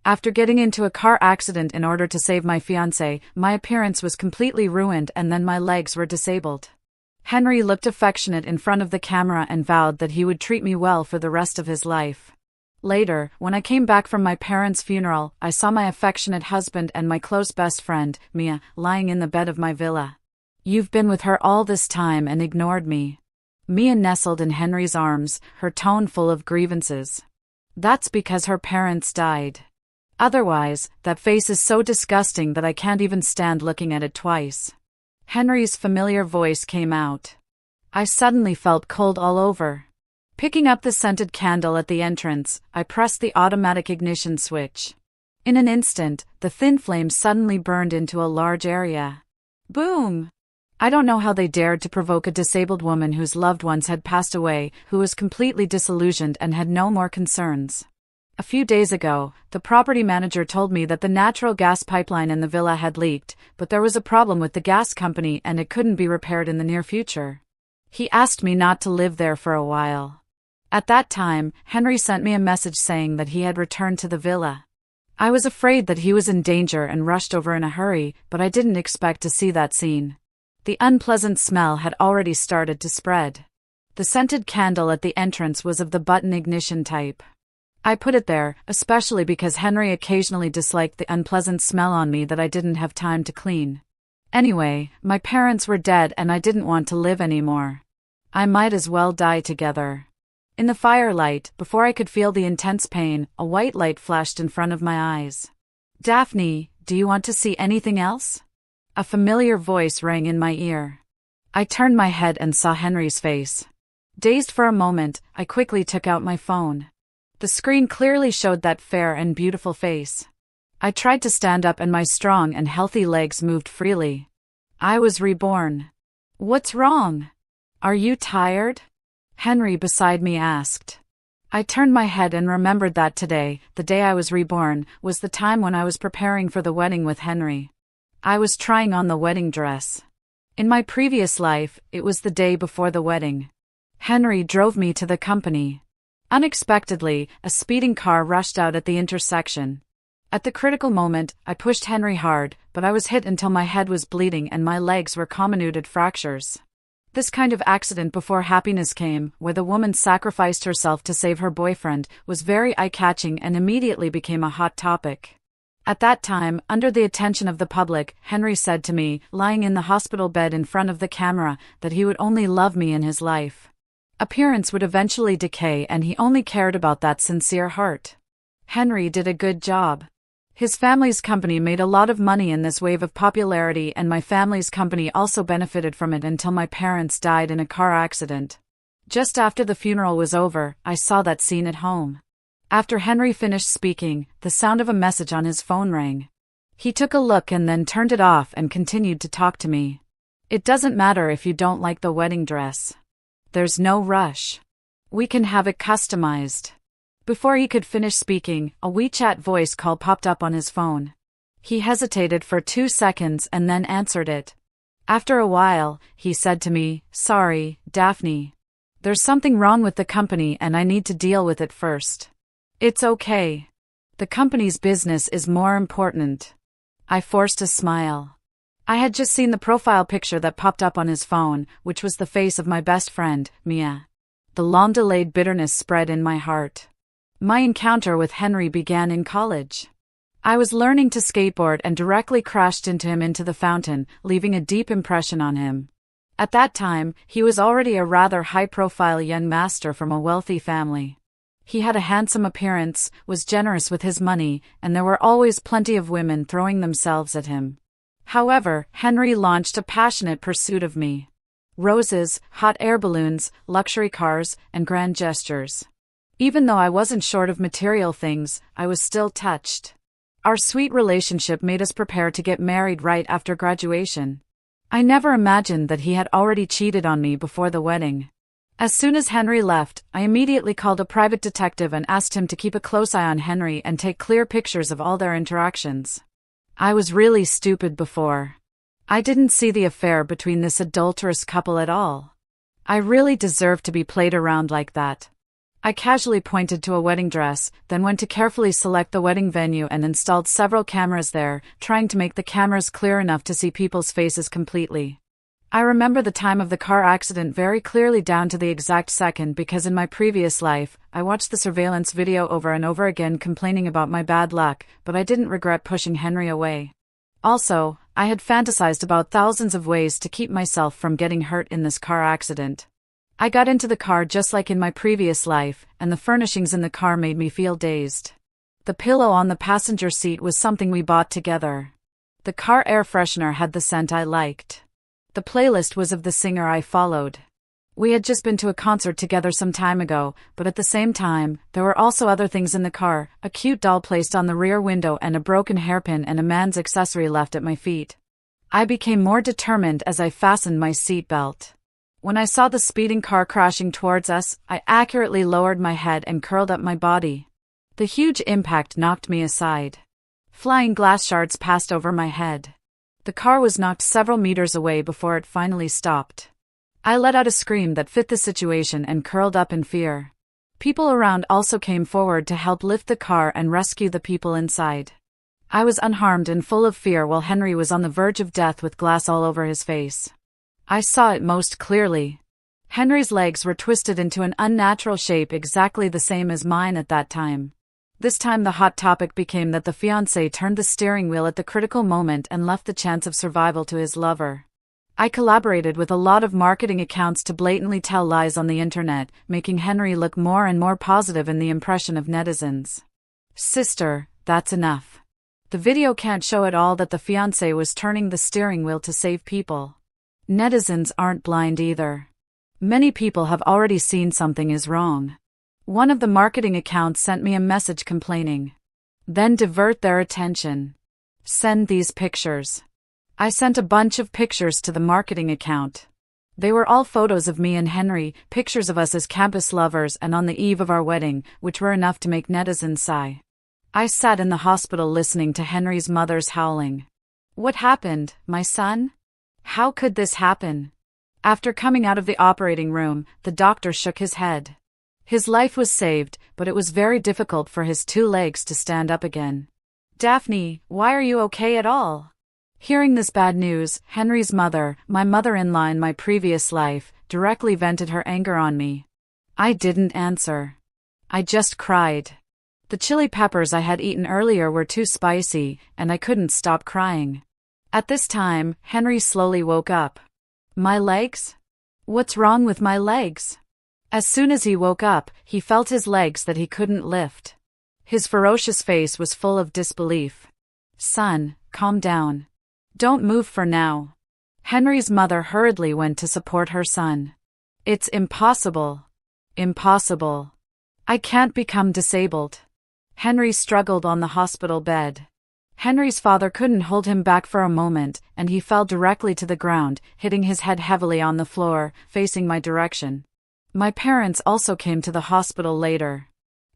After getting into a car accident in order to save my fiancé, my appearance was completely ruined and then my legs were disabled. Henry looked affectionate in front of the camera and vowed that he would treat me well for the rest of his life. Later, when I came back from my parents' funeral, I saw my affectionate husband and my close best friend, Mia, lying in the bed of my villa. "You've been with her all this time and ignored me." Mia nestled in Henry's arms, her tone full of grievances. "That's because her parents died. Otherwise, that face is so disgusting that I can't even stand looking at it twice." Henry's familiar voice came out. I suddenly felt cold all over. Picking up the scented candle at the entrance, I pressed the automatic ignition switch. In an instant, the thin flame suddenly burned into a large area. Boom! I don't know how they dared to provoke a disabled woman whose loved ones had passed away, who was completely disillusioned and had no more concerns. A few days ago, the property manager told me that the natural gas pipeline in the villa had leaked, but there was a problem with the gas company and it couldn't be repaired in the near future. He asked me not to live there for a while. At that time, Henry sent me a message saying that he had returned to the villa. I was afraid that he was in danger and rushed over in a hurry, but I didn't expect to see that scene. The unpleasant smell had already started to spread. The scented candle at the entrance was of the button ignition type. I put it there, especially because Henry occasionally disliked the unpleasant smell on me that I didn't have time to clean. Anyway, my parents were dead and I didn't want to live anymore. I might as well die together. In the firelight, before I could feel the intense pain, a white light flashed in front of my eyes. "Daphne, do you want to see anything else?" A familiar voice rang in my ear. I turned my head and saw Henry's face. Dazed for a moment, I quickly took out my phone. The screen clearly showed that fair and beautiful face. I tried to stand up and my strong and healthy legs moved freely. I was reborn. "What's wrong? Are you tired?" Henry beside me asked. I turned my head and remembered that today, the day I was reborn, was the time when I was preparing for the wedding with Henry. I was trying on the wedding dress. In my previous life, it was the day before the wedding. Henry drove me to the company. Unexpectedly, a speeding car rushed out at the intersection. At the critical moment, I pushed Henry hard, but I was hit until my head was bleeding and my legs were comminuted fractures. This kind of accident before happiness came, where the woman sacrificed herself to save her boyfriend, was very eye-catching and immediately became a hot topic. At that time, under the attention of the public, Henry said to me, lying in the hospital bed in front of the camera, that he would only love me in his life. Appearance would eventually decay and he only cared about that sincere heart. Henry did a good job. His family's company made a lot of money in this wave of popularity and my family's company also benefited from it until my parents died in a car accident. Just after the funeral was over, I saw that scene at home. After Henry finished speaking, the sound of a message on his phone rang. He took a look and then turned it off and continued to talk to me. "It doesn't matter if you don't like the wedding dress. There's no rush. We can have it customized." Before he could finish speaking, a WeChat voice call popped up on his phone. He hesitated for 2 seconds and then answered it. After a while, he said to me, "Sorry, Daphne. There's something wrong with the company and I need to deal with it first." "It's okay. The company's business is more important." I forced a smile. I had just seen the profile picture that popped up on his phone, which was the face of my best friend, Mia. The long-delayed bitterness spread in my heart. My encounter with Henry began in college. I was learning to skateboard and directly crashed into him into the fountain, leaving a deep impression on him. At that time, he was already a rather high-profile young master from a wealthy family. He had a handsome appearance, was generous with his money, and there were always plenty of women throwing themselves at him. However, Henry launched a passionate pursuit of me. Roses, hot air balloons, luxury cars, and grand gestures. Even though I wasn't short of material things, I was still touched. Our sweet relationship made us prepare to get married right after graduation. I never imagined that he had already cheated on me before the wedding. As soon as Henry left, I immediately called a private detective and asked him to keep a close eye on Henry and take clear pictures of all their interactions. I was really stupid before. I didn't see the affair between this adulterous couple at all. I really deserved to be played around like that. I casually pointed to a wedding dress, then went to carefully select the wedding venue and installed several cameras there, trying to make the cameras clear enough to see people's faces completely. I remember the time of the car accident very clearly down to the exact second because in my previous life, I watched the surveillance video over and over again complaining about my bad luck, but I didn't regret pushing Henry away. Also, I had fantasized about thousands of ways to keep myself from getting hurt in this car accident. I got into the car just like in my previous life, and the furnishings in the car made me feel dazed. The pillow on the passenger seat was something we bought together. The car air freshener had the scent I liked. The playlist was of the singer I followed. We had just been to a concert together some time ago, but at the same time, there were also other things in the car, a cute doll placed on the rear window and a broken hairpin and a man's accessory left at my feet. I became more determined as I fastened my seatbelt. When I saw the speeding car crashing towards us, I accurately lowered my head and curled up my body. The huge impact knocked me aside. Flying glass shards passed over my head. The car was knocked several meters away before it finally stopped. I let out a scream that fit the situation and curled up in fear. People around also came forward to help lift the car and rescue the people inside. I was unharmed and full of fear while Henry was on the verge of death with glass all over his face. I saw it most clearly. Henry's legs were twisted into an unnatural shape exactly the same as mine at that time. This time the hot topic became that the fiancé turned the steering wheel at the critical moment and left the chance of survival to his lover. I collaborated with a lot of marketing accounts to blatantly tell lies on the internet, making Henry look more and more positive in the impression of netizens. Sister, that's enough. The video can't show at all that the fiancé was turning the steering wheel to save people. Netizens aren't blind either. Many people have already seen something is wrong. One of the marketing accounts sent me a message complaining. Then divert their attention. Send these pictures. I sent a bunch of pictures to the marketing account. They were all photos of me and Henry, pictures of us as campus lovers and on the eve of our wedding, which were enough to make netizens sigh. I sat in the hospital listening to Henry's mother's howling. What happened, my son? How could this happen? After coming out of the operating room, the doctor shook his head. His life was saved, but it was very difficult for his 2 legs to stand up again. Daphne, why are you okay at all? Hearing this bad news, Henry's mother, my mother-in-law in my previous life, directly vented her anger on me. I didn't answer. I just cried. The chili peppers I had eaten earlier were too spicy, and I couldn't stop crying. At this time, Henry slowly woke up. My legs? What's wrong with my legs? As soon as he woke up, he felt his legs that he couldn't lift. His ferocious face was full of disbelief. Son, calm down. Don't move for now. Henry's mother hurriedly went to support her son. It's impossible. Impossible. I can't become disabled. Henry struggled on the hospital bed. Henry's father couldn't hold him back for a moment, and he fell directly to the ground, hitting his head heavily on the floor, facing my direction. My parents also came to the hospital later.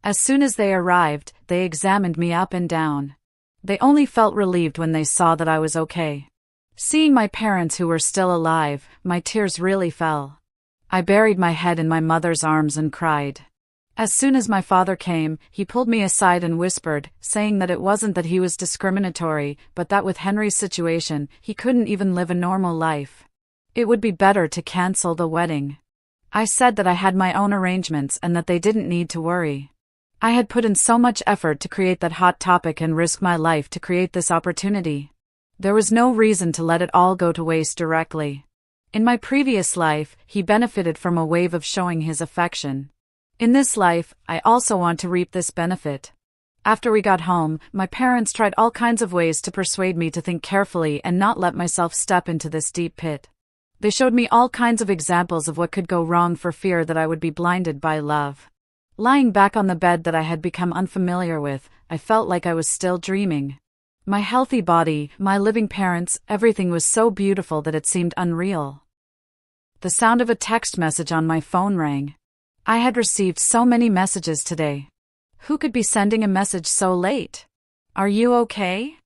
As soon as they arrived, they examined me up and down. They only felt relieved when they saw that I was okay. Seeing my parents who were still alive, my tears really fell. I buried my head in my mother's arms and cried. As soon as my father came, he pulled me aside and whispered, saying that it wasn't that he was discriminatory, but that with Henry's situation, he couldn't even live a normal life. It would be better to cancel the wedding. I said that I had my own arrangements and that they didn't need to worry. I had put in so much effort to create that hot topic and risk my life to create this opportunity. There was no reason to let it all go to waste directly. In my previous life, he benefited from a wave of showing his affection. In this life, I also want to reap this benefit. After we got home, my parents tried all kinds of ways to persuade me to think carefully and not let myself step into this deep pit. They showed me all kinds of examples of what could go wrong for fear that I would be blinded by love. Lying back on the bed that I had become unfamiliar with, I felt like I was still dreaming. My healthy body, my living parents, everything was so beautiful that it seemed unreal. The sound of a text message on my phone rang. I had received so many messages today. Who could be sending a message so late? Are you okay?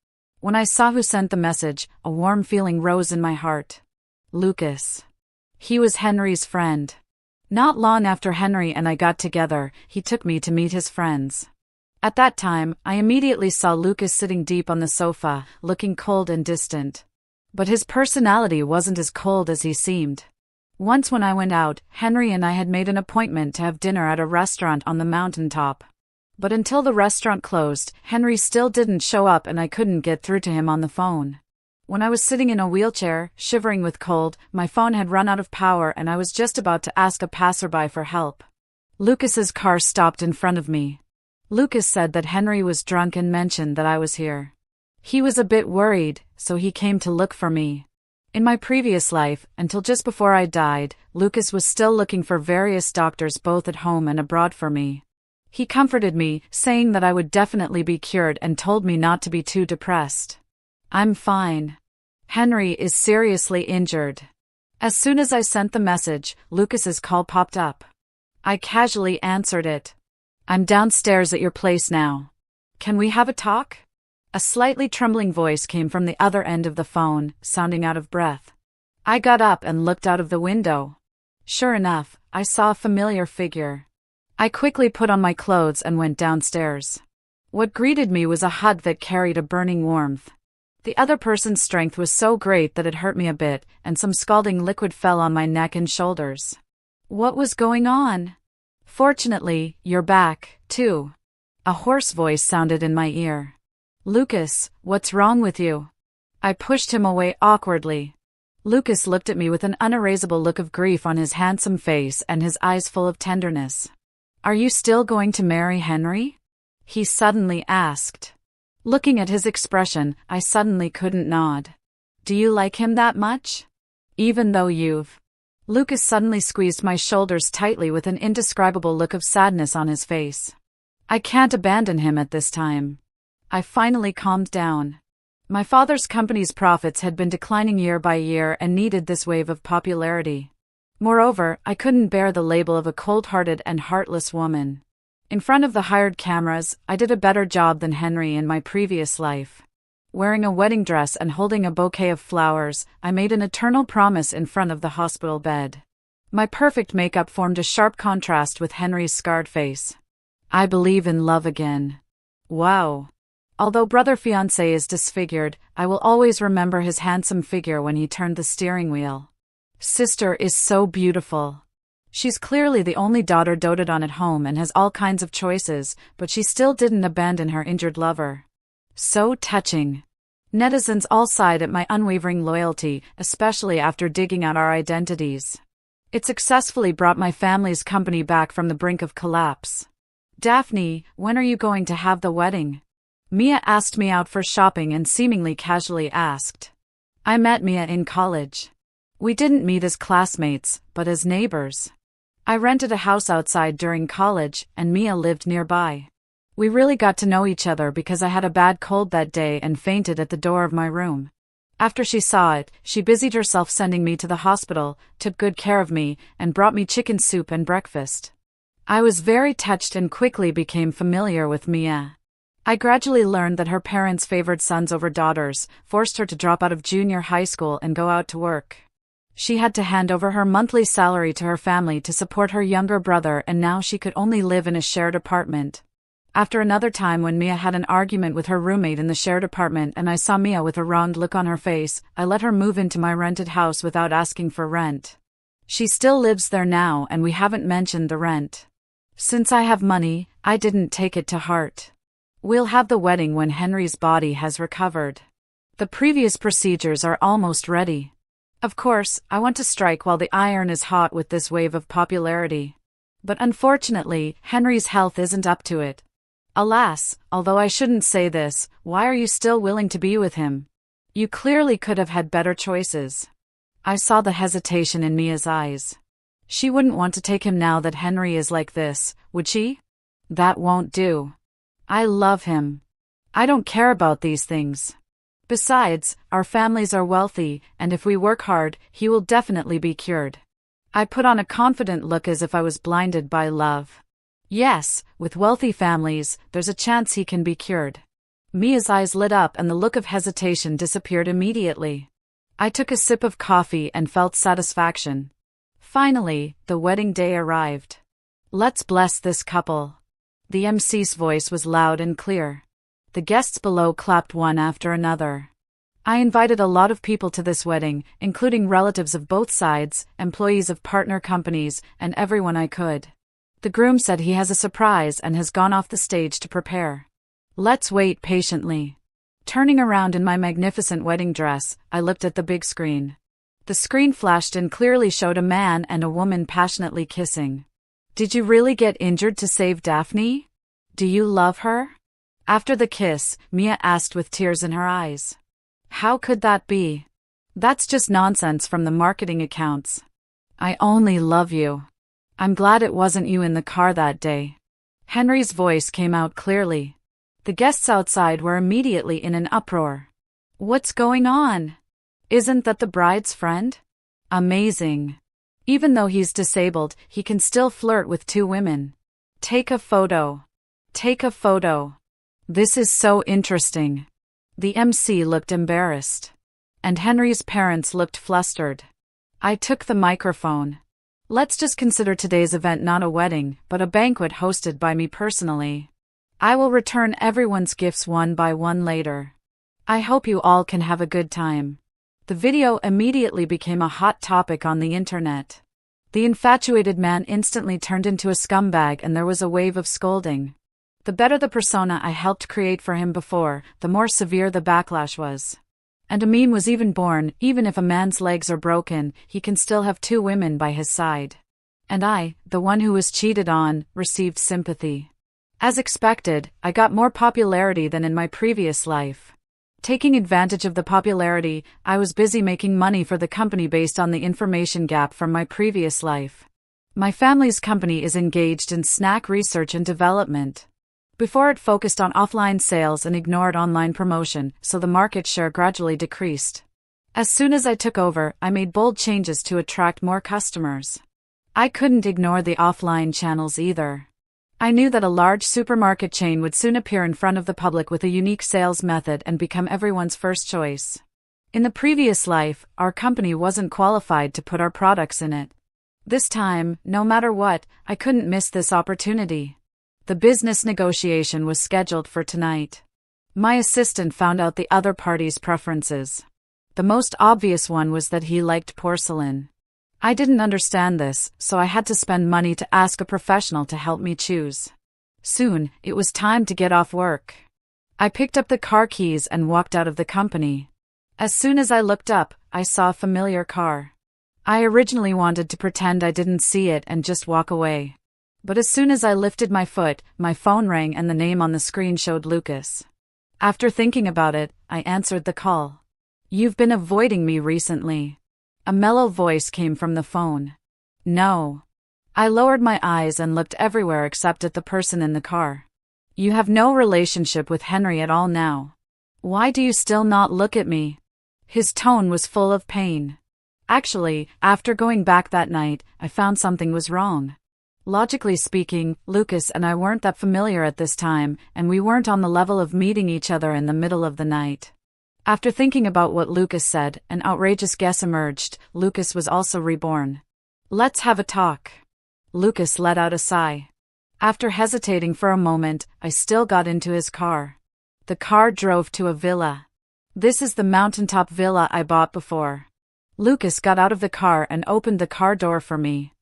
When I saw who sent the message, a warm feeling rose in my heart. Lucas. He was Henry's friend. Not long after Henry and I got together, he took me to meet his friends. At that time, I immediately saw Lucas sitting deep on the sofa, looking cold and distant. But his personality wasn't as cold as he seemed. Once when I went out, Henry and I had made an appointment to have dinner at a restaurant on the mountaintop. But until the restaurant closed, Henry still didn't show up and I couldn't get through to him on the phone. When I was sitting in a wheelchair, shivering with cold, my phone had run out of power and I was just about to ask a passerby for help. Lucas's car stopped in front of me. Lucas said that Henry was drunk and mentioned that I was here. He was a bit worried, so he came to look for me. In my previous life, until just before I died, Lucas was still looking for various doctors both at home and abroad for me. He comforted me, saying that I would definitely be cured and told me not to be too depressed. I'm fine. Henry is seriously injured. As soon as I sent the message, Lucas's call popped up. I casually answered it. I'm downstairs at your place now. Can we have a talk? A slightly trembling voice came from the other end of the phone, sounding out of breath. I got up and looked out of the window. Sure enough, I saw a familiar figure. I quickly put on my clothes and went downstairs. What greeted me was a hug that carried a burning warmth. The other person's strength was so great that it hurt me a bit, and some scalding liquid fell on my neck and shoulders. What was going on? Fortunately, you're back, too. A hoarse voice sounded in my ear. Lucas, what's wrong with you? I pushed him away awkwardly. Lucas looked at me with an unerasable look of grief on his handsome face and his eyes full of tenderness. Are you still going to marry Henry? He suddenly asked. Looking at his expression, I suddenly couldn't nod. Do you like him that much? Even though you've... Lucas suddenly squeezed my shoulders tightly with an indescribable look of sadness on his face. I can't abandon him at this time. I finally calmed down. My father's company's profits had been declining year by year and needed this wave of popularity. Moreover, I couldn't bear the label of a cold-hearted and heartless woman. In front of the hired cameras, I did a better job than Henry in my previous life. Wearing a wedding dress and holding a bouquet of flowers, I made an eternal promise in front of the hospital bed. My perfect makeup formed a sharp contrast with Henry's scarred face. I believe in love again. Wow. Although brother fiancé is disfigured, I will always remember his handsome figure when he turned the steering wheel. Sister is so beautiful. She's clearly the only daughter doted on at home and has all kinds of choices, but she still didn't abandon her injured lover. So touching. Netizens all sighed at my unwavering loyalty, especially after digging out our identities. It successfully brought my family's company back from the brink of collapse. Daphne, when are you going to have the wedding? Mia asked me out for shopping and seemingly casually asked. I met Mia in college. We didn't meet as classmates, but as neighbors. I rented a house outside during college, and Mia lived nearby. We really got to know each other because I had a bad cold that day and fainted at the door of my room. After she saw it, she busied herself sending me to the hospital, took good care of me, and brought me chicken soup and breakfast. I was very touched and quickly became familiar with Mia. I gradually learned that her parents favored sons over daughters, forced her to drop out of junior high school and go out to work. She had to hand over her monthly salary to her family to support her younger brother, and now she could only live in a shared apartment. After another time when Mia had an argument with her roommate in the shared apartment and I saw Mia with a wronged look on her face, I let her move into my rented house without asking for rent. She still lives there now and we haven't mentioned the rent. Since I have money, I didn't take it to heart. We'll have the wedding when Henry's body has recovered. The previous procedures are almost ready. Of course, I want to strike while the iron is hot with this wave of popularity. But unfortunately, Henry's health isn't up to it. Alas, although I shouldn't say this, why are you still willing to be with him? You clearly could have had better choices. I saw the hesitation in Mia's eyes. She wouldn't want to take him now that Henry is like this, would she? That won't do. I love him. I don't care about these things. Besides, our families are wealthy, and if we work hard, he will definitely be cured. I put on a confident look as if I was blinded by love. Yes, with wealthy families, there's a chance he can be cured. Mia's eyes lit up and the look of hesitation disappeared immediately. I took a sip of coffee and felt satisfaction. Finally, the wedding day arrived. Let's bless this couple. The MC's voice was loud and clear. The guests below clapped one after another. I invited a lot of people to this wedding, including relatives of both sides, employees of partner companies, and everyone I could. The groom said he has a surprise and has gone off the stage to prepare. Let's wait patiently. Turning around in my magnificent wedding dress, I looked at the big screen. The screen flashed and clearly showed a man and a woman passionately kissing. Did you really get injured to save Daphne? Do you love her? After the kiss, Mia asked with tears in her eyes. How could that be? That's just nonsense from the marketing accounts. I only love you. I'm glad it wasn't you in the car that day. Henry's voice came out clearly. The guests outside were immediately in an uproar. What's going on? Isn't that the bride's friend? Amazing. Even though he's disabled, he can still flirt with two women. Take a photo. Take a photo. This is so interesting. The MC looked embarrassed. And Henry's parents looked flustered. I took the microphone. Let's just consider today's event not a wedding, but a banquet hosted by me personally. I will return everyone's gifts one by one later. I hope you all can have a good time. The video immediately became a hot topic on the internet. The infatuated man instantly turned into a scumbag and there was a wave of scolding. The better the persona I helped create for him before, the more severe the backlash was. And a meme was even born: even if a man's legs are broken, he can still have two women by his side. And I, the one who was cheated on, received sympathy. As expected, I got more popularity than in my previous life. Taking advantage of the popularity, I was busy making money for the company based on the information gap from my previous life. My family's company is engaged in snack research and development. Before it focused on offline sales and ignored online promotion, so the market share gradually decreased. As soon as I took over, I made bold changes to attract more customers. I couldn't ignore the offline channels either. I knew that a large supermarket chain would soon appear in front of the public with a unique sales method and become everyone's first choice. In the previous life, our company wasn't qualified to put our products in it. This time, no matter what, I couldn't miss this opportunity. The business negotiation was scheduled for tonight. My assistant found out the other party's preferences. The most obvious one was that he liked porcelain. I didn't understand this, so I had to spend money to ask a professional to help me choose. Soon, it was time to get off work. I picked up the car keys and walked out of the company. As soon as I looked up, I saw a familiar car. I originally wanted to pretend I didn't see it and just walk away. But as soon as I lifted my foot, my phone rang and the name on the screen showed Lucas. After thinking about it, I answered the call. You've been avoiding me recently. A mellow voice came from the phone. No. I lowered my eyes and looked everywhere except at the person in the car. You have no relationship with Henry at all now. Why do you still not look at me? His tone was full of pain. Actually, after going back that night, I found something was wrong. Logically speaking, Lucas and I weren't that familiar at this time, and we weren't on the level of meeting each other in the middle of the night. After thinking about what Lucas said, an outrageous guess emerged: Lucas was also reborn. Let's have a talk. Lucas let out a sigh. After hesitating for a moment, I still got into his car. The car drove to a villa. This is the mountaintop villa I bought before. Lucas got out of the car and opened the car door for me.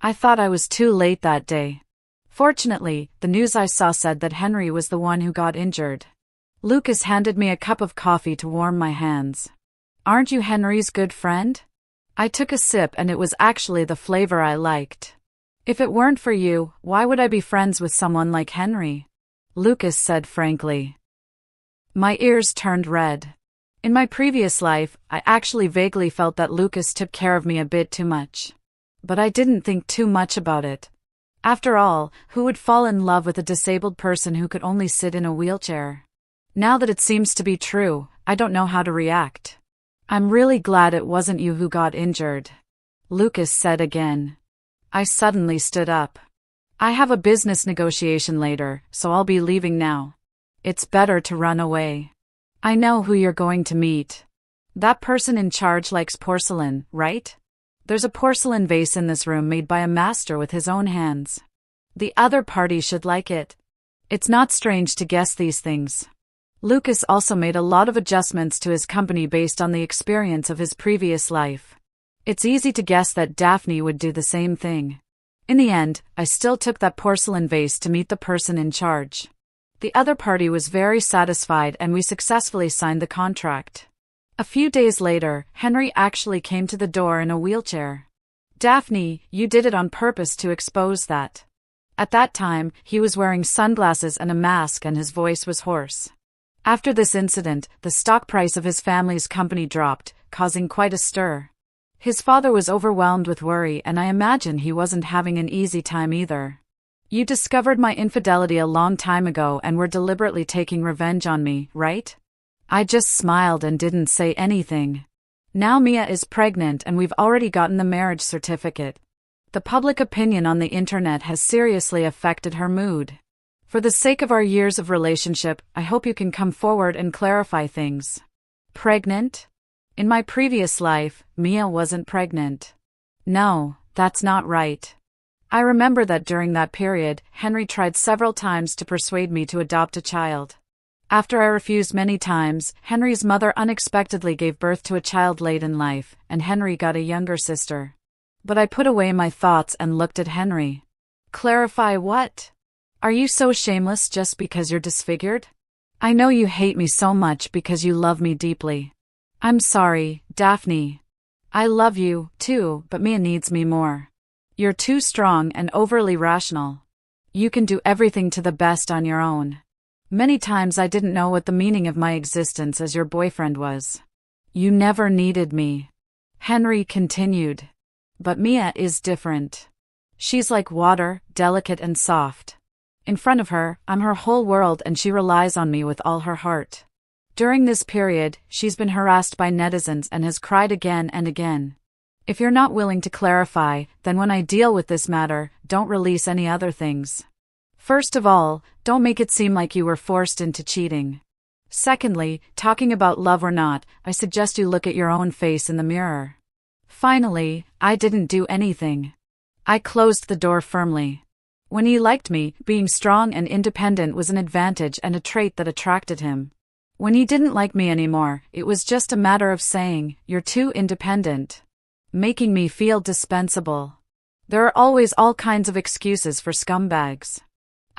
I thought I was too late that day. Fortunately, the news I saw said that Henry was the one who got injured. Lucas handed me a cup of coffee to warm my hands. Aren't you Henry's good friend? I took a sip and it was actually the flavor I liked. If it weren't for you, why would I be friends with someone like Henry? Lucas said frankly. My ears turned red. In my previous life, I actually vaguely felt that Lucas took care of me a bit too much. But I didn't think too much about it. After all, who would fall in love with a disabled person who could only sit in a wheelchair? Now that it seems to be true, I don't know how to react. I'm really glad it wasn't you who got injured. Lucas said again. I suddenly stood up. I have a business negotiation later, so I'll be leaving now. It's better to run away. I know who you're going to meet. That person in charge likes porcelain, right? There's a porcelain vase in this room made by a master with his own hands. The other party should like it. It's not strange to guess these things. Lucas also made a lot of adjustments to his company based on the experience of his previous life. It's easy to guess that Daphne would do the same thing. In the end, I still took that porcelain vase to meet the person in charge. The other party was very satisfied and we successfully signed the contract. A few days later, Henry actually came to the door in a wheelchair. Daphne, you did it on purpose to expose that. At that time, he was wearing sunglasses and a mask and his voice was hoarse. After this incident, the stock price of his family's company dropped, causing quite a stir. His father was overwhelmed with worry and I imagine he wasn't having an easy time either. You discovered my infidelity a long time ago and were deliberately taking revenge on me, right? I just smiled and didn't say anything. Now Mia is pregnant and we've already gotten the marriage certificate. The public opinion on the internet has seriously affected her mood. For the sake of our years of relationship, I hope you can come forward and clarify things. Pregnant? In my previous life, Mia wasn't pregnant. No, that's not right. I remember that during that period, Henry tried several times to persuade me to adopt a child. After I refused many times, Henry's mother unexpectedly gave birth to a child late in life, and Henry got a younger sister. But I put away my thoughts and looked at Henry. Clarify what? Are you so shameless just because you're disfigured? I know you hate me so much because you love me deeply. I'm sorry, Daphne. I love you, too, but Mia needs me more. You're too strong and overly rational. You can do everything to the best on your own. Many times I didn't know what the meaning of my existence as your boyfriend was. You never needed me. Henry continued. But Mia is different. She's like water, delicate and soft. In front of her, I'm her whole world and she relies on me with all her heart. During this period, she's been harassed by netizens and has cried again and again. If you're not willing to clarify, then when I deal with this matter, don't release any other things. First of all, don't make it seem like you were forced into cheating. Secondly, talking about love or not, I suggest you look at your own face in the mirror. Finally, I didn't do anything. I closed the door firmly. When he liked me, being strong and independent was an advantage and a trait that attracted him. When he didn't like me anymore, it was just a matter of saying, "You're too independent," making me feel dispensable. There are always all kinds of excuses for scumbags.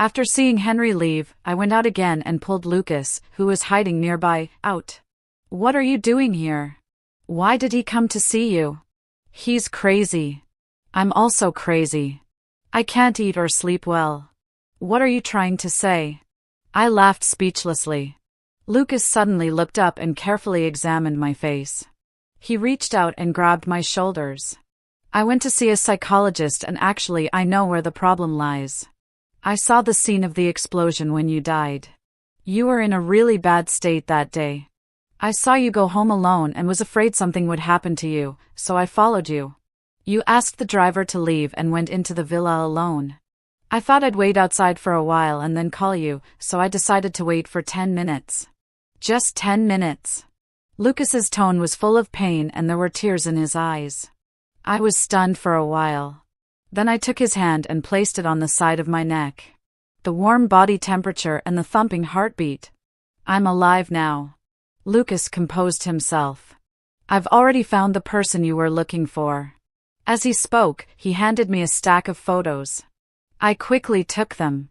After seeing Henry leave, I went out again and pulled Lucas, who was hiding nearby, out. What are you doing here? Why did he come to see you? He's crazy. I'm also crazy. I can't eat or sleep well. What are you trying to say? I laughed speechlessly. Lucas suddenly looked up and carefully examined my face. He reached out and grabbed my shoulders. I went to see a psychologist and actually I know where the problem lies. I saw the scene of the explosion when you died. You were in a really bad state that day. I saw you go home alone and was afraid something would happen to you, so I followed you. You asked the driver to leave and went into the villa alone. I thought I'd wait outside for a while and then call you, so I decided to wait for 10 minutes. Just 10 minutes. Lucas's tone was full of pain and there were tears in his eyes. I was stunned for a while. Then I took his hand and placed it on the side of my neck. The warm body temperature and the thumping heartbeat. I'm alive now. Lucas composed himself. I've already found the person you were looking for. As he spoke, he handed me a stack of photos. I quickly took them.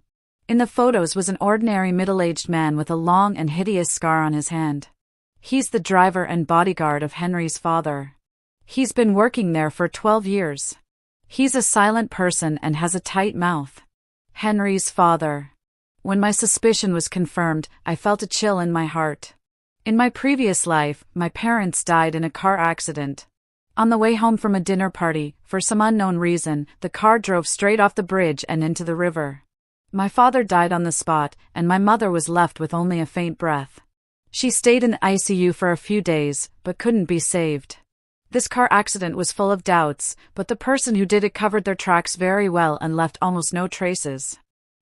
In the photos was an ordinary middle-aged man with a long and hideous scar on his hand. He's the driver and bodyguard of Henry's father. He's been working there for 12 years. He's a silent person and has a tight mouth. Henry's father. When my suspicion was confirmed, I felt a chill in my heart. In my previous life, my parents died in a car accident. On the way home from a dinner party, for some unknown reason, the car drove straight off the bridge and into the river. My father died on the spot, and my mother was left with only a faint breath. She stayed in the ICU for a few days, but couldn't be saved. This car accident was full of doubts, but the person who did it covered their tracks very well and left almost no traces.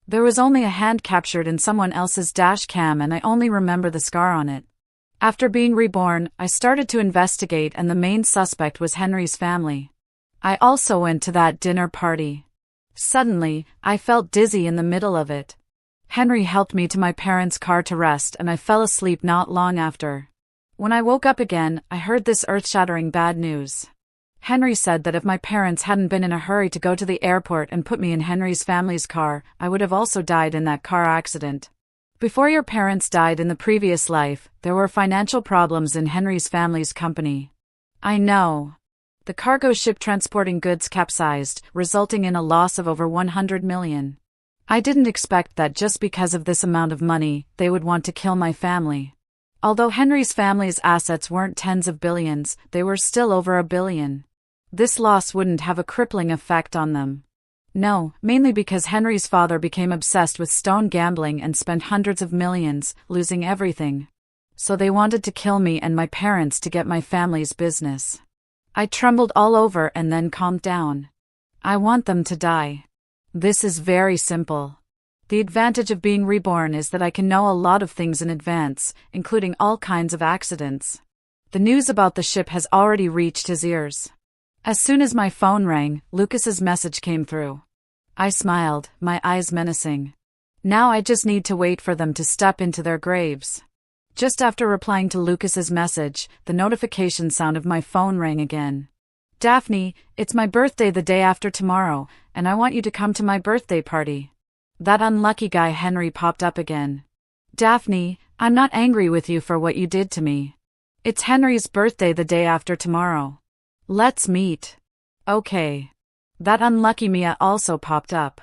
There was only a hand captured in someone else's dash cam and I only remember the scar on it. After being reborn, I started to investigate and the main suspect was Henry's family. I also went to that dinner party. Suddenly, I felt dizzy in the middle of it. Henry helped me to my parents' car to rest and I fell asleep not long after. When I woke up again, I heard this earth-shattering bad news. Henry said that if my parents hadn't been in a hurry to go to the airport and put me in Henry's family's car, I would have also died in that car accident. Before your parents died in the previous life, there were financial problems in Henry's family's company. I know. The cargo ship transporting goods capsized, resulting in a loss of over 100 million. I didn't expect that just because of this amount of money, they would want to kill my family. Although Henry's family's assets weren't tens of billions, they were still over $1 billion. This loss wouldn't have a crippling effect on them. No, mainly because Henry's father became obsessed with stone gambling and spent hundreds of millions, losing everything. So they wanted to kill me and my parents to get my family's business. I trembled all over and then calmed down. I want them to die. This is very simple. The advantage of being reborn is that I can know a lot of things in advance, including all kinds of accidents. The news about the ship has already reached his ears. As soon as my phone rang, Lucas's message came through. I smiled, my eyes menacing. Now I just need to wait for them to step into their graves. Just after replying to Lucas's message, the notification sound of my phone rang again. Daphne, it's my birthday the day after tomorrow, and I want you to come to my birthday party. That unlucky guy Henry popped up again. Daphne, I'm not angry with you for what you did to me. It's Henry's birthday the day after tomorrow. Let's meet. Okay. That unlucky Mia also popped up.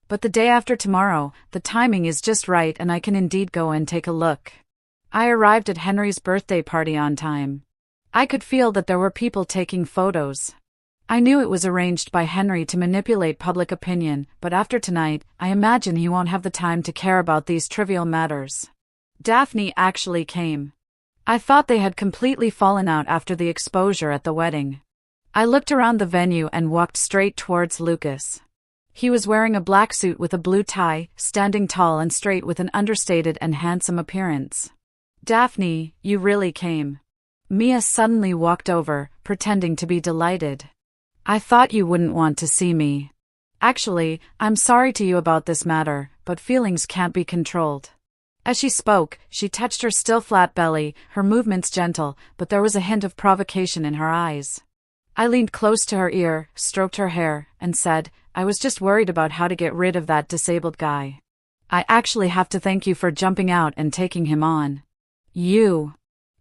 But the day after tomorrow, the timing is just right and I can indeed go and take a look. I arrived at Henry's birthday party on time. I could feel that there were people taking photos. I knew it was arranged by Henry to manipulate public opinion, but after tonight, I imagine he won't have the time to care about these trivial matters. Daphne actually came. I thought they had completely fallen out after the exposure at the wedding. I looked around the venue and walked straight towards Lucas. He was wearing a black suit with a blue tie, standing tall and straight with an understated and handsome appearance. Daphne, you really came. Mia suddenly walked over, pretending to be delighted. I thought you wouldn't want to see me. Actually, I'm sorry to you about this matter, but feelings can't be controlled. As she spoke, she touched her still flat belly, her movements gentle, but there was a hint of provocation in her eyes. I leaned close to her ear, stroked her hair, and said, I was just worried about how to get rid of that disabled guy. I actually have to thank you for jumping out and taking him on. You.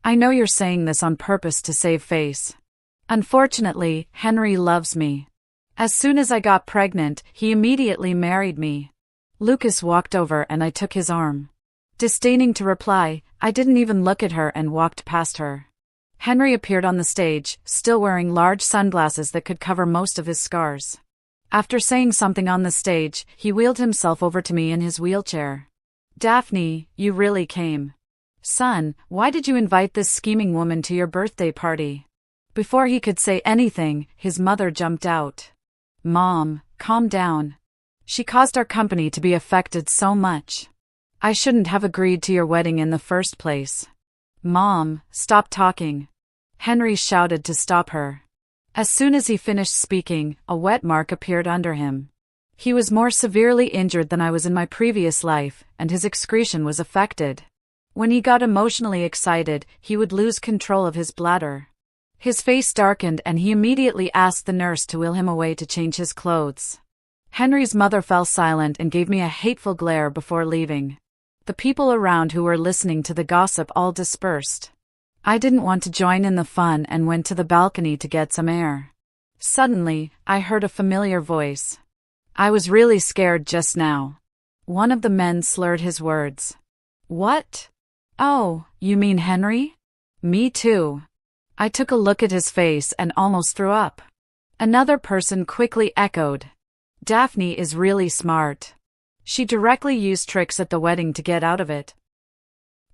I know you're saying this on purpose to save face. Unfortunately, Henry loves me. As soon as I got pregnant, he immediately married me. Lucas walked over and I took his arm. Disdaining to reply, I didn't even look at her and walked past her. Henry appeared on the stage, still wearing large sunglasses that could cover most of his scars. After saying something on the stage, he wheeled himself over to me in his wheelchair. Daphne, you really came. Son, why did you invite this scheming woman to your birthday party? Before he could say anything, his mother jumped out. Mom, calm down. She caused our company to be affected so much. I shouldn't have agreed to your wedding in the first place. Mom, stop talking. Henry shouted to stop her. As soon as he finished speaking, a wet mark appeared under him. He was more severely injured than I was in my previous life, and his excretion was affected. When he got emotionally excited, he would lose control of his bladder. His face darkened and he immediately asked the nurse to wheel him away to change his clothes. Henry's mother fell silent and gave me a hateful glare before leaving. The people around who were listening to the gossip all dispersed. I didn't want to join in the fun and went to the balcony to get some air. Suddenly, I heard a familiar voice. I was really scared just now. One of the men slurred his words. What? Oh, you mean Henry? Me too. I took a look at his face and almost threw up. Another person quickly echoed. Daphne is really smart. She directly used tricks at the wedding to get out of it.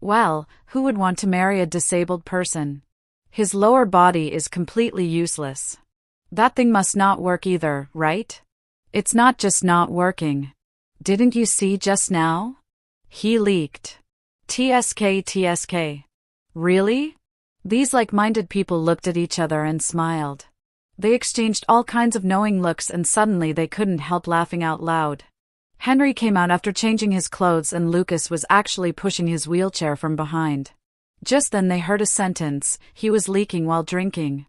Well, who would want to marry a disabled person? His lower body is completely useless. That thing must not work either, right? It's not just not working. Didn't you see just now? He leaked. TSK. Really? These like-minded people looked at each other and smiled. They exchanged all kinds of knowing looks and suddenly they couldn't help laughing out loud. Henry came out after changing his clothes and Lucas was actually pushing his wheelchair from behind. Just then they heard a sentence, "He was leaking while drinking."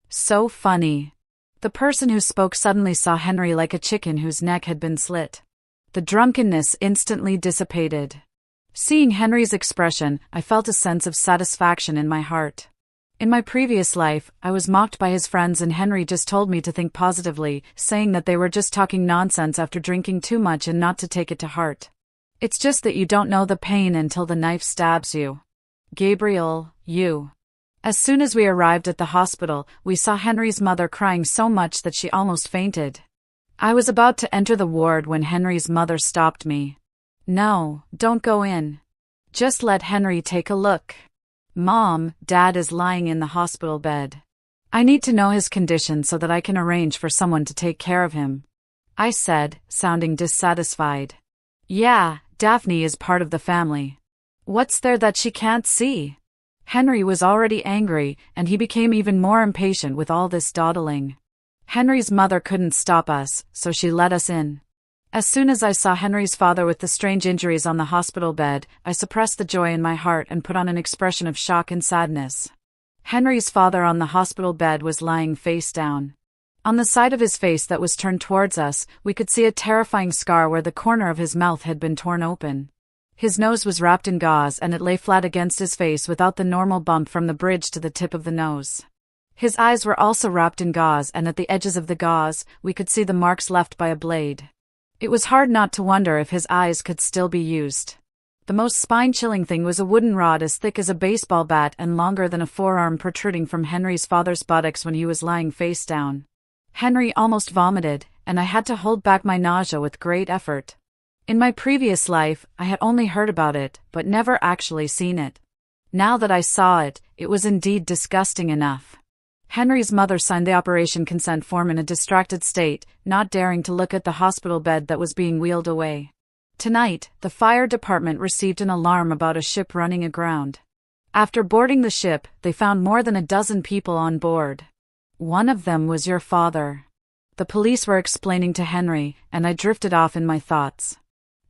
So funny. The person who spoke suddenly saw Henry like a chicken whose neck had been slit. The drunkenness instantly dissipated. Seeing Henry's expression, I felt a sense of satisfaction in my heart. In my previous life, I was mocked by his friends and Henry just told me to think positively, saying that they were just talking nonsense after drinking too much and not to take it to heart. It's just that you don't know the pain until the knife stabs you. Gabriel, you. As soon as we arrived at the hospital, we saw Henry's mother crying so much that she almost fainted. I was about to enter the ward when Henry's mother stopped me. "No, don't go in. Just let Henry take a look. Mom, Dad is lying in the hospital bed. I need to know his condition so that I can arrange for someone to take care of him," I said, sounding dissatisfied. "Yeah, Daphne is part of the family. What's there that she can't see?" Henry was already angry, and he became even more impatient with all this dawdling. Henry's mother couldn't stop us, so she let us in. As soon as I saw Henry's father with the strange injuries on the hospital bed, I suppressed the joy in my heart and put on an expression of shock and sadness. Henry's father on the hospital bed was lying face down. On the side of his face that was turned towards us, we could see a terrifying scar where the corner of his mouth had been torn open. His nose was wrapped in gauze and it lay flat against his face without the normal bump from the bridge to the tip of the nose. His eyes were also wrapped in gauze and at the edges of the gauze, we could see the marks left by a blade. It was hard not to wonder if his eyes could still be used. The most spine-chilling thing was a wooden rod as thick as a baseball bat and longer than a forearm protruding from Henry's father's buttocks when he was lying face down. Henry almost vomited, and I had to hold back my nausea with great effort. In my previous life, I had only heard about it, but never actually seen it. Now that I saw it, it was indeed disgusting enough. Henry's mother signed the operation consent form in a distracted state, not daring to look at the hospital bed that was being wheeled away. Tonight, the fire department received an alarm about a ship running aground. After boarding the ship, they found more than a dozen people on board. One of them was your father. The police were explaining to Henry, and I drifted off in my thoughts.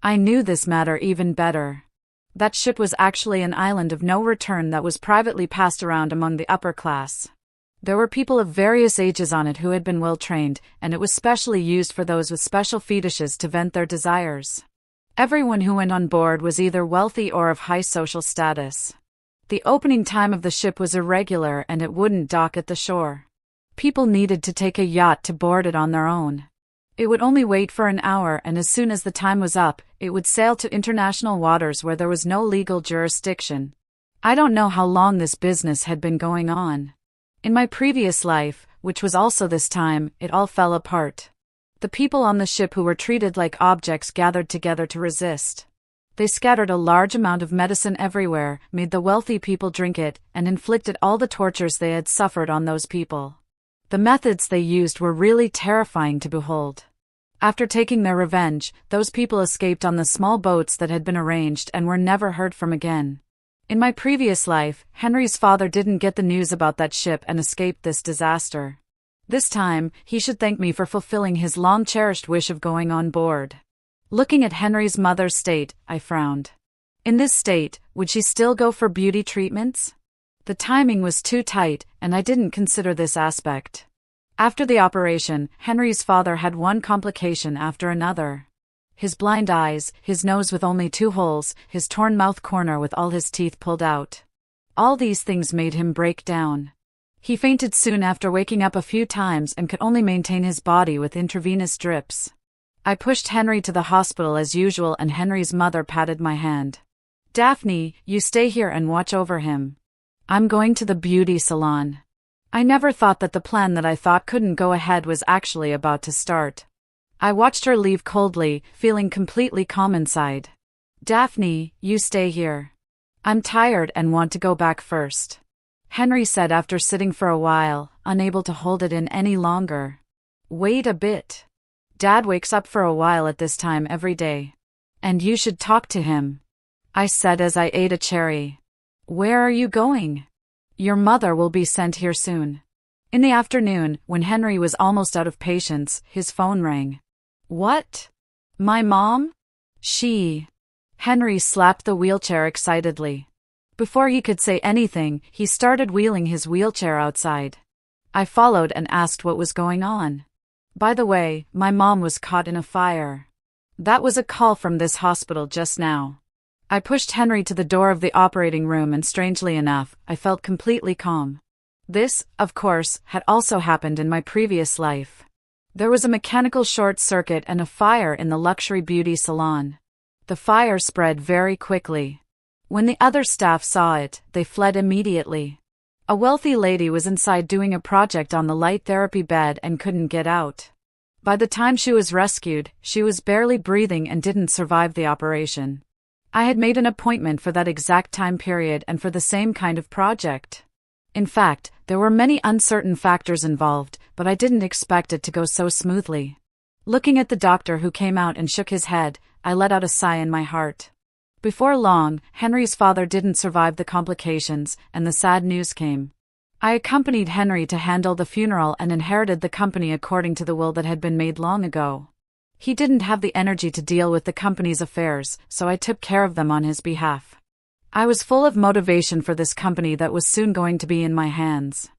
I knew this matter even better. That ship was actually an island of no return that was privately passed around among the upper class. There were people of various ages on it who had been well trained, and it was specially used for those with special fetishes to vent their desires. Everyone who went on board was either wealthy or of high social status. The opening time of the ship was irregular and it wouldn't dock at the shore. People needed to take a yacht to board it on their own. It would only wait for an hour and as soon as the time was up, it would sail to international waters where there was no legal jurisdiction. I don't know how long this business had been going on. In my previous life, which was also this time, it all fell apart. The people on the ship who were treated like objects gathered together to resist. They scattered a large amount of medicine everywhere, made the wealthy people drink it, and inflicted all the tortures they had suffered on those people. The methods they used were really terrifying to behold. After taking their revenge, those people escaped on the small boats that had been arranged and were never heard from again. In my previous life, Henry's father didn't get the news about that ship and escaped this disaster. This time, he should thank me for fulfilling his long-cherished wish of going on board. Looking at Henry's mother's state, I frowned. In this state, would she still go for beauty treatments? The timing was too tight, and I didn't consider this aspect. After the operation, Henry's father had one complication after another. His blind eyes, his nose with only 2 holes, his torn mouth corner with all his teeth pulled out. All these things made him break down. He fainted soon after waking up a few times and could only maintain his body with intravenous drips. I pushed Henry to the hospital as usual and Henry's mother patted my hand. "Daphne, you stay here and watch over him. I'm going to the beauty salon." I never thought that the plan that I thought couldn't go ahead was actually about to start. I watched her leave coldly, feeling completely calm inside. "Daphne, you stay here. I'm tired and want to go back first," Henry said after sitting for a while, unable to hold it in any longer. "Wait a bit. Dad wakes up for a while at this time every day. And you should talk to him," I said as I ate a cherry. "Where are you going?" "Your mother will be sent here soon. In the afternoon, when Henry was almost out of patience, his phone rang. What? My mom? Henry slapped the wheelchair excitedly. Before he could say anything, he started wheeling his wheelchair outside. I followed and asked what was going on. By the way, my mom was caught in a fire. That was a call from this hospital just now. I pushed Henry to the door of the operating room and strangely enough, I felt completely calm. This, of course, had also happened in my previous life. There was a mechanical short circuit and a fire in the luxury beauty salon. The fire spread very quickly. When the other staff saw it, they fled immediately. A wealthy lady was inside doing a project on the light therapy bed and couldn't get out. By the time she was rescued, she was barely breathing and didn't survive the operation. I had made an appointment for that exact time period and for the same kind of project. In fact, there were many uncertain factors involved, but I didn't expect it to go so smoothly. Looking at the doctor who came out and shook his head, I let out a sigh in my heart. Before long, Henry's father didn't survive the complications, and the sad news came. I accompanied Henry to handle the funeral and inherited the company according to the will that had been made long ago. He didn't have the energy to deal with the company's affairs, so I took care of them on his behalf. I was full of motivation for this company that was soon going to be in my hands.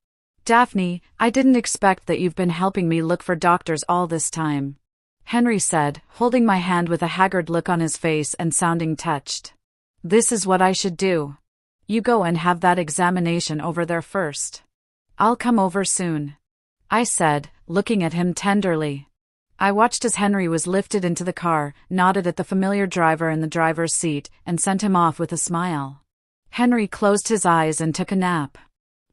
Daphne, I didn't expect that you've been helping me look for doctors all this time, Henry said, holding my hand with a haggard look on his face and sounding touched. This is what I should do. You go and have that examination over there first. I'll come over soon, I said, looking at him tenderly. I watched as Henry was lifted into the car, nodded at the familiar driver in the driver's seat, and sent him off with a smile. Henry closed his eyes and took a nap.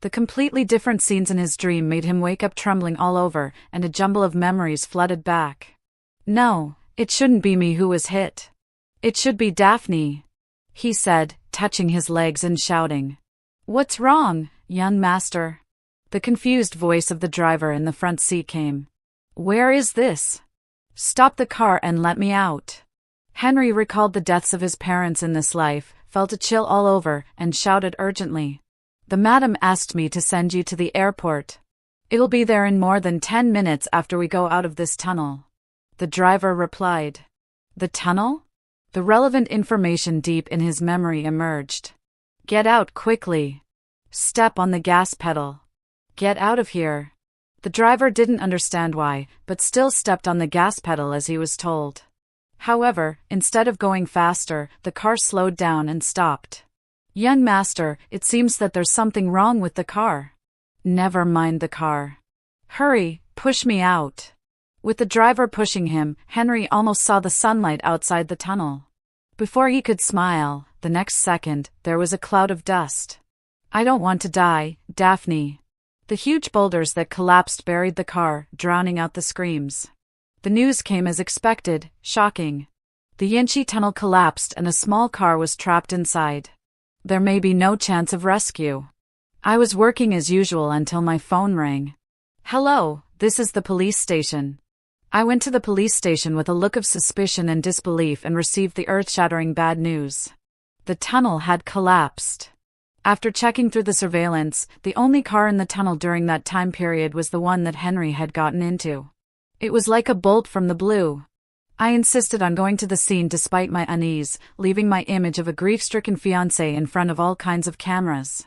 The completely different scenes in his dream made him wake up trembling all over, and a jumble of memories flooded back. No, it shouldn't be me who was hit. It should be Daphne, he said, touching his legs and shouting. What's wrong, young master? The confused voice of the driver in the front seat came. Where is this? Stop the car and let me out. Henry recalled the deaths of his parents in this life, felt a chill all over, and shouted urgently. The madam asked me to send you to the airport. It'll be there in more than 10 minutes after we go out of this tunnel. The driver replied. The tunnel? The relevant information deep in his memory emerged. Get out quickly. Step on the gas pedal. Get out of here. The driver didn't understand why, but still stepped on the gas pedal as he was told. However, instead of going faster, the car slowed down and stopped. Young master, it seems that there's something wrong with the car. Never mind the car. Hurry, push me out. With the driver pushing him, Henry almost saw the sunlight outside the tunnel. Before he could smile, the next second, there was a cloud of dust. I don't want to die, Daphne. The huge boulders that collapsed buried the car, drowning out the screams. The news came as expected, shocking. The Yinchi tunnel collapsed and a small car was trapped inside. There may be no chance of rescue. I was working as usual until my phone rang. Hello, this is the police station. I went to the police station with a look of suspicion and disbelief and received the earth-shattering bad news. The tunnel had collapsed. After checking through the surveillance, the only car in the tunnel during that time period was the one that Henry had gotten into. It was like a bolt from the blue. I insisted on going to the scene despite my unease, leaving my image of a grief-stricken fiancé in front of all kinds of cameras.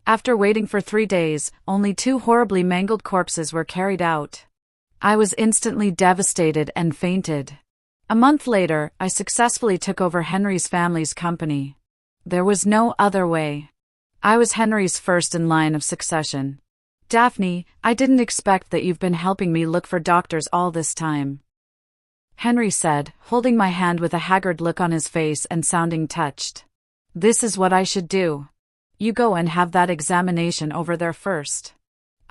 After waiting for 3 days, only 2 horribly mangled corpses were carried out. I was instantly devastated and fainted. A month later, I successfully took over Henry's family's company. There was no other way. I was Henry's first in line of succession. Daphne, I didn't expect that you've been helping me look for doctors all this time, Henry said, holding my hand with a haggard look on his face and sounding touched. This is what I should do. You go and have that examination over there first.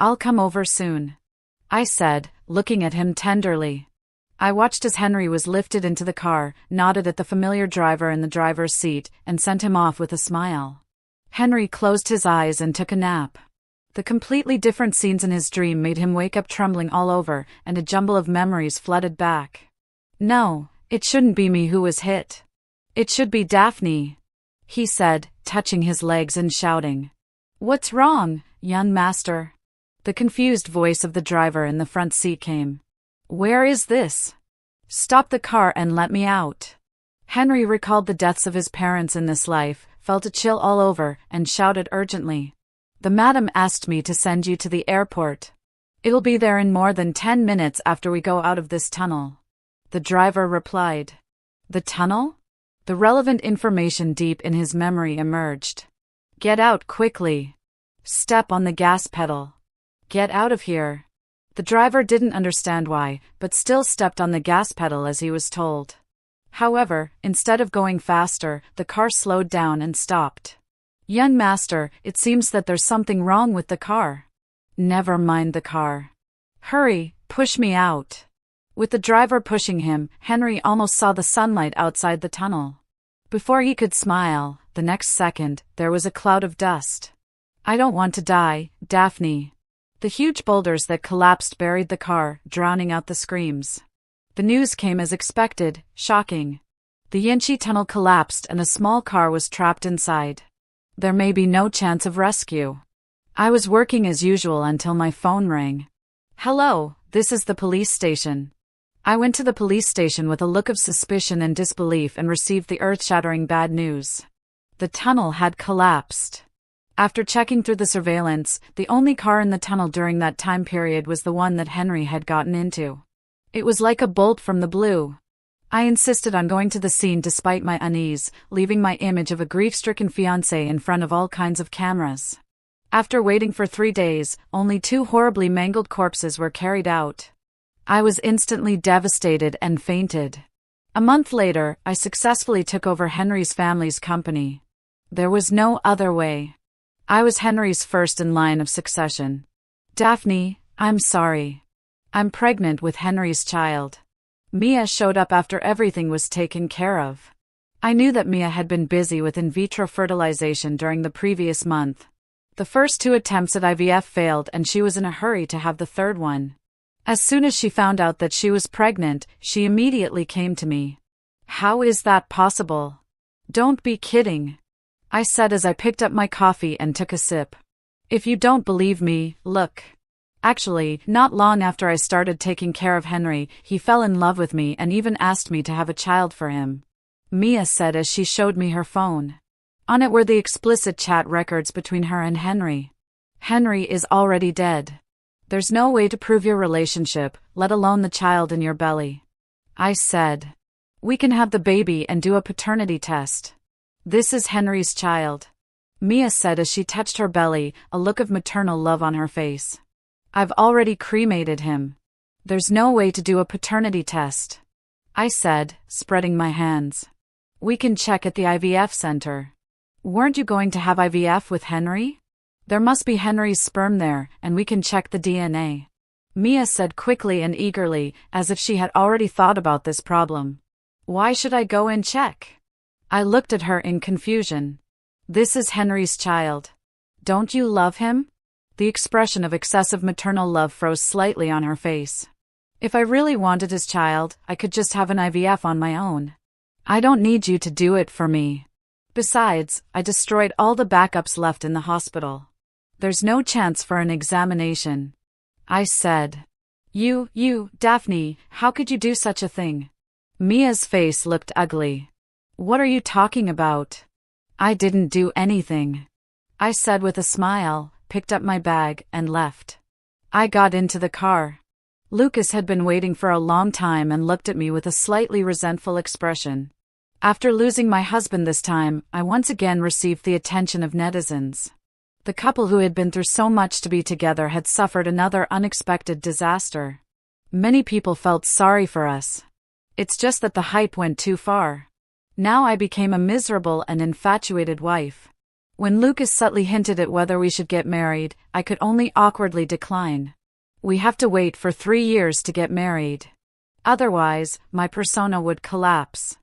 I'll come over soon, I said, looking at him tenderly. I watched as Henry was lifted into the car, nodded at the familiar driver in the driver's seat, and sent him off with a smile. Henry closed his eyes and took a nap. The completely different scenes in his dream made him wake up trembling all over, and a jumble of memories flooded back. No, it shouldn't be me who was hit. It should be Daphne, he said, touching his legs and shouting. What's wrong, young master? The confused voice of the driver in the front seat came. "Where is this? Stop the car and let me out." Henry recalled the deaths of his parents in this life, felt a chill all over, and shouted urgently. "The madam asked me to send you to the airport. It'll be there in more than 10 minutes after we go out of this tunnel." The driver replied. "The tunnel?" The relevant information deep in his memory emerged. "Get out quickly. Step on the gas pedal. Get out of here." The driver didn't understand why, but still stepped on the gas pedal as he was told. However, instead of going faster, the car slowed down and stopped. "Young master, it seems that there's something wrong with the car." "Never mind the car. Hurry, push me out." With the driver pushing him, Henry almost saw the sunlight outside the tunnel. Before he could smile, the next second, there was a cloud of dust. "I don't want to die, Daphne." The huge boulders that collapsed buried the car, drowning out the screams. The news came as expected, shocking. The Yinchi tunnel collapsed and a small car was trapped inside. There may be no chance of rescue. I was working as usual until my phone rang. "Hello, this is the police station." I went to the police station with a look of suspicion and disbelief and received the earth-shattering bad news. The tunnel had collapsed. After checking through the surveillance, the only car in the tunnel during that time period was the one that Henry had gotten into. It was like a bolt from the blue. I insisted on going to the scene despite my unease, leaving my image of a grief-stricken fiancé in front of all kinds of cameras. After waiting for 3 days, only 2 horribly mangled corpses were carried out. I was instantly devastated and fainted. A month later, I successfully took over Henry's family's company. There was no other way. I was Henry's first in line of succession. "Daphne, I'm sorry. I'm pregnant with Henry's child." Mia showed up after everything was taken care of. I knew that Mia had been busy with in vitro fertilization during the previous month. The first 2 attempts at IVF failed and she was in a hurry to have the third one. As soon as she found out that she was pregnant, she immediately came to me. "How is that possible?" "Don't be kidding," I said as I picked up my coffee and took a sip. "If you don't believe me, look." Actually, not long after I started taking care of Henry, he fell in love with me and even asked me to have a child for him. Mia said as she showed me her phone. On it were the explicit chat records between her and Henry. "Henry is already dead. There's no way to prove your relationship, let alone the child in your belly." I said. "We can have the baby and do a paternity test. This is Henry's child," Mia said as she touched her belly, a look of maternal love on her face. "I've already cremated him. There's no way to do a paternity test," I said, spreading my hands. "We can check at the IVF center." "Weren't you going to have IVF with Henry? There must be Henry's sperm there, and we can check the DNA," Mia said quickly and eagerly, as if she had already thought about this problem. "Why should I go and check?" I looked at her in confusion. "This is Henry's child. Don't you love him?" The expression of excessive maternal love froze slightly on her face. "If I really wanted his child, I could just have an IVF on my own. I don't need you to do it for me. Besides, I destroyed all the backups left in the hospital. There's no chance for an examination," I said. You, Daphne, how could you do such a thing?" Mia's face looked ugly. "What are you talking about?" "I didn't do anything," I said with a smile, picked up my bag, and left. I got into the car. Lucas had been waiting for a long time and looked at me with a slightly resentful expression. After losing my husband this time, I once again received the attention of netizens. The couple who had been through so much to be together had suffered another unexpected disaster. Many people felt sorry for us. It's just that the hype went too far. Now I became a miserable and infatuated wife. When Lucas subtly hinted at whether we should get married, I could only awkwardly decline. "We have to wait for 3 years to get married. Otherwise, my persona would collapse."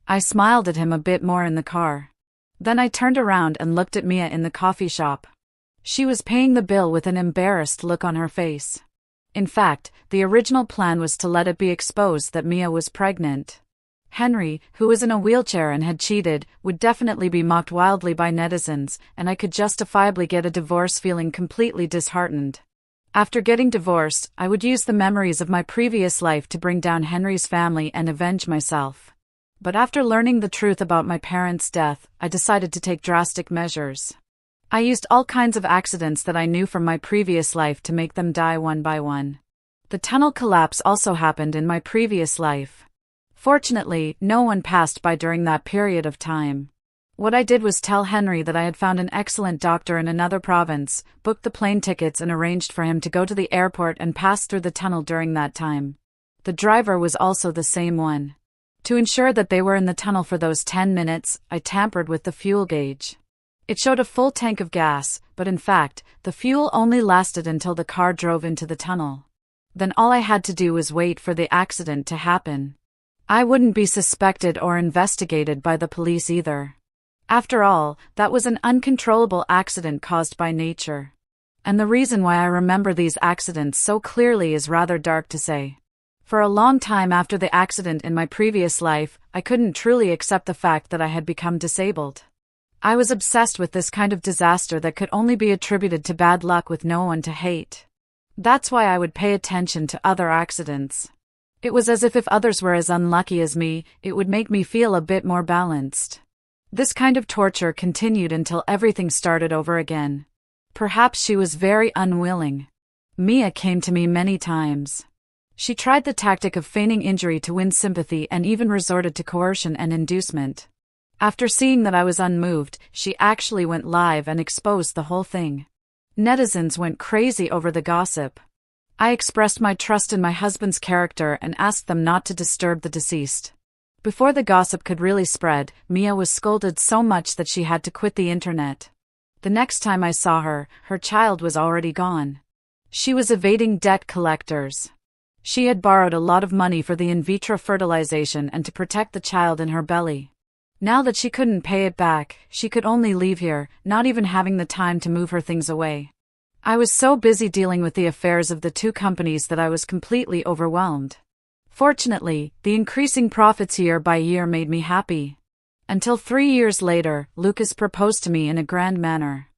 I smiled at him a bit more in the car. Then I turned around and looked at Mia in the coffee shop. She was paying the bill with an embarrassed look on her face. In fact, the original plan was to let it be exposed that Mia was pregnant. Henry, who was in a wheelchair and had cheated, would definitely be mocked wildly by netizens, and I could justifiably get a divorce feeling completely disheartened. After getting divorced, I would use the memories of my previous life to bring down Henry's family and avenge myself. But after learning the truth about my parents' death, I decided to take drastic measures. I used all kinds of accidents that I knew from my previous life to make them die one by one. The tunnel collapse also happened in my previous life. Fortunately, no one passed by during that period of time. What I did was tell Henry that I had found an excellent doctor in another province, booked the plane tickets and arranged for him to go to the airport and pass through the tunnel during that time. The driver was also the same one. To ensure that they were in the tunnel for those 10 minutes, I tampered with the fuel gauge. It showed a full tank of gas, but in fact, the fuel only lasted until the car drove into the tunnel. Then all I had to do was wait for the accident to happen. I wouldn't be suspected or investigated by the police either. After all, that was an uncontrollable accident caused by nature. And the reason why I remember these accidents so clearly is rather dark to say. For a long time after the accident in my previous life, I couldn't truly accept the fact that I had become disabled. I was obsessed with this kind of disaster that could only be attributed to bad luck with no one to hate. That's why I would pay attention to other accidents. It was as if others were as unlucky as me, it would make me feel a bit more balanced. This kind of torture continued until everything started over again. Perhaps she was very unwilling. Mia came to me many times. She tried the tactic of feigning injury to win sympathy and even resorted to coercion and inducement. After seeing that I was unmoved, she actually went live and exposed the whole thing. Netizens went crazy over the gossip. I expressed my trust in my husband's character and asked them not to disturb the deceased. Before the gossip could really spread, Mia was scolded so much that she had to quit the internet. The next time I saw her, her child was already gone. She was evading debt collectors. She had borrowed a lot of money for the in vitro fertilization and to protect the child in her belly. Now that she couldn't pay it back, she could only leave here, not even having the time to move her things away. I was so busy dealing with the affairs of the two companies that I was completely overwhelmed. Fortunately, the increasing profits year by year made me happy. Until 3 years later, Lucas proposed to me in a grand manner.